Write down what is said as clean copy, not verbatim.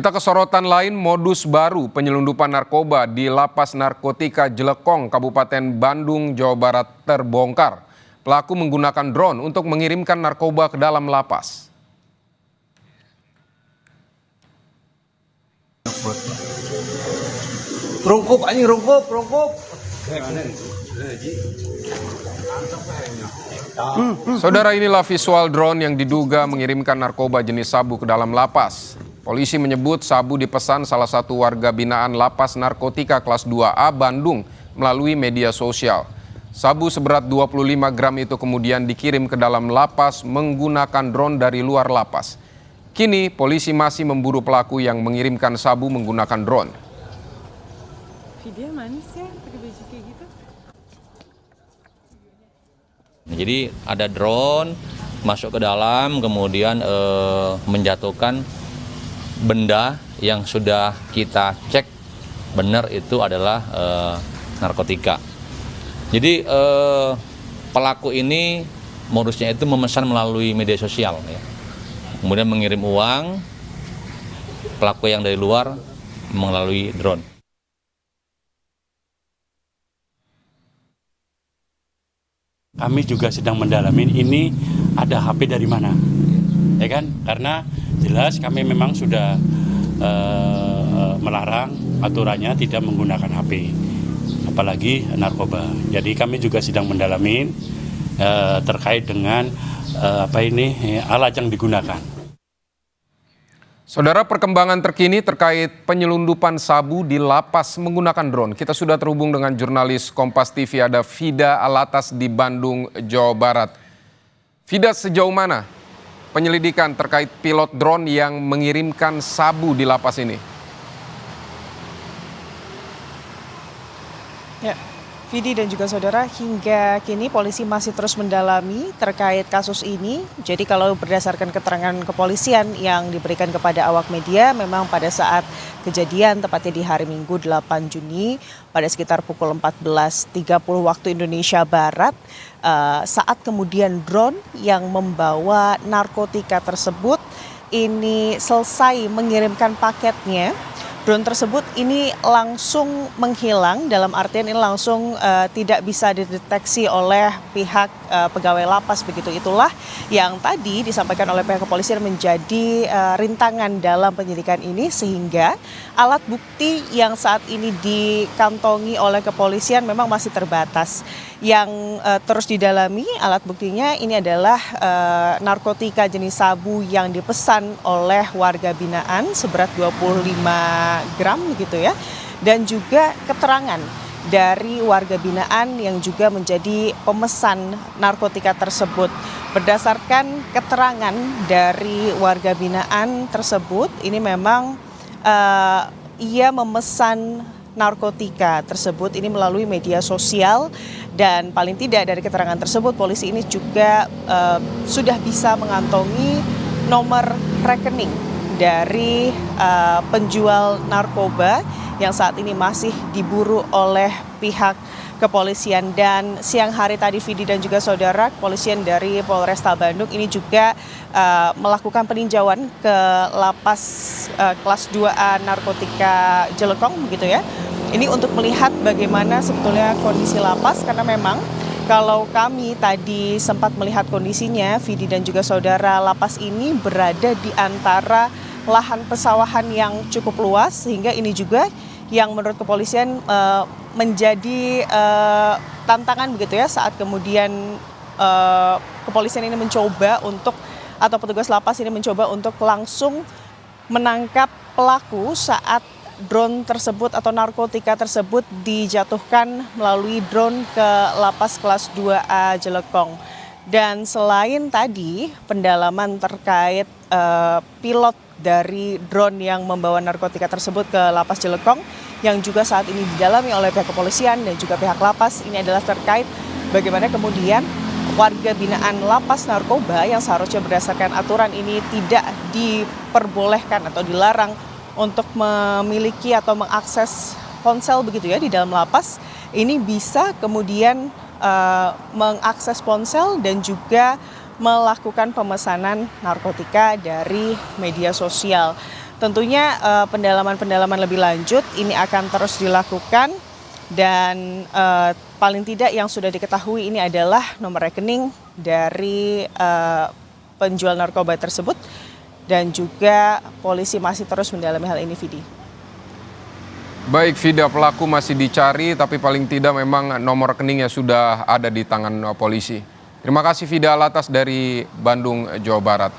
Kita ke sorotan lain, modus baru penyelundupan narkoba di Lapas Narkotika Jelekong, Kabupaten Bandung, Jawa Barat terbongkar. Pelaku menggunakan drone untuk mengirimkan narkoba ke dalam lapas. Rungkup anjing, rungkup. Saudara, inilah visual drone yang diduga mengirimkan narkoba jenis sabu ke dalam lapas. Polisi menyebut sabu dipesan salah satu warga binaan Lapas Narkotika kelas 2A Bandung melalui media sosial. Sabu seberat 25 gram itu kemudian dikirim ke dalam lapas menggunakan drone dari luar lapas. Kini polisi masih memburu pelaku yang mengirimkan sabu menggunakan drone. Video manis ya, pakai baju kayak gitu. Jadi ada drone masuk ke dalam, kemudian menjatuhkan benda yang sudah kita cek benar itu adalah narkotika. Jadi pelaku ini modusnya itu memesan melalui media sosial, ya. Kemudian mengirim uang, pelaku yang dari luar melalui drone. Kami juga sedang mendalami ini ada HP dari mana, ya kan? Karena jelas kami memang sudah melarang aturannya tidak menggunakan HP, apalagi narkoba. Jadi kami juga sedang mendalami terkait dengan alat yang digunakan. Saudara, perkembangan terkini terkait penyelundupan sabu di lapas menggunakan drone. Kita sudah terhubung dengan jurnalis Kompas TV, ada Fida Alatas di Bandung, Jawa Barat. Fida, sejauh mana penyelidikan terkait pilot drone yang mengirimkan sabu di lapas ini? Ya, Vidi dan juga saudara, hingga kini polisi masih terus mendalami terkait kasus ini. Jadi kalau berdasarkan keterangan kepolisian yang diberikan kepada awak media, memang pada saat kejadian tepatnya di hari Minggu 8 Juni pada sekitar pukul 14.30 waktu Indonesia Barat, saat kemudian drone yang membawa narkotika tersebut ini selesai mengirimkan paketnya. Drone tersebut ini langsung menghilang, dalam artian ini langsung tidak bisa dideteksi oleh pihak pegawai lapas, begitu. Itulah yang tadi disampaikan oleh pihak kepolisian menjadi rintangan dalam penyidikan ini, sehingga alat bukti yang saat ini dikantongi oleh kepolisian memang masih terbatas. Yang terus didalami alat buktinya ini adalah narkotika jenis sabu yang dipesan oleh warga binaan seberat 25 gram begitu ya, dan juga keterangan dari warga binaan yang juga menjadi pemesan narkotika tersebut. Berdasarkan keterangan dari warga binaan tersebut, ini memang ia memesan narkotika tersebut ini melalui media sosial, dan paling tidak dari keterangan tersebut polisi ini juga sudah bisa mengantongi nomor rekening dari penjual narkoba yang saat ini masih diburu oleh pihak kepolisian. Dan siang hari tadi, Vidi dan juga saudara, kepolisian dari Polresta Bandung ini juga melakukan peninjauan ke lapas kelas 2A Narkotika Jelekong begitu ya. Ini untuk melihat bagaimana sebetulnya kondisi lapas, karena memang kalau kami tadi sempat melihat kondisinya, Vidi dan juga saudara, lapas ini berada di antara lahan pesawahan yang cukup luas, sehingga ini juga yang menurut kepolisian menjadi tantangan begitu ya, saat kemudian kepolisian ini mencoba untuk, atau petugas lapas ini mencoba untuk langsung menangkap pelaku saat drone tersebut atau narkotika tersebut dijatuhkan melalui drone ke lapas kelas 2A Jelekong. Dan selain tadi pendalaman terkait pilot dari drone yang membawa narkotika tersebut ke lapas Jelekong, yang juga saat ini didalami oleh pihak kepolisian dan juga pihak lapas, ini adalah terkait bagaimana kemudian warga binaan lapas narkoba yang seharusnya berdasarkan aturan ini tidak diperbolehkan atau dilarang untuk memiliki atau mengakses ponsel begitu ya di dalam lapas, ini bisa kemudian mengakses ponsel dan juga melakukan pemesanan narkotika dari media sosial. tentunya pendalaman-pendalaman lebih lanjut ini akan terus dilakukan dan paling tidak yang sudah diketahui ini adalah nomor rekening dari penjual narkoba tersebut dan juga polisi masih terus mendalami hal ini, Vidi. Baik, Vida, pelaku masih dicari tapi paling tidak memang nomor rekeningnya sudah ada di tangan polisi. Terima kasih Vida Alatas dari Bandung, Jawa Barat.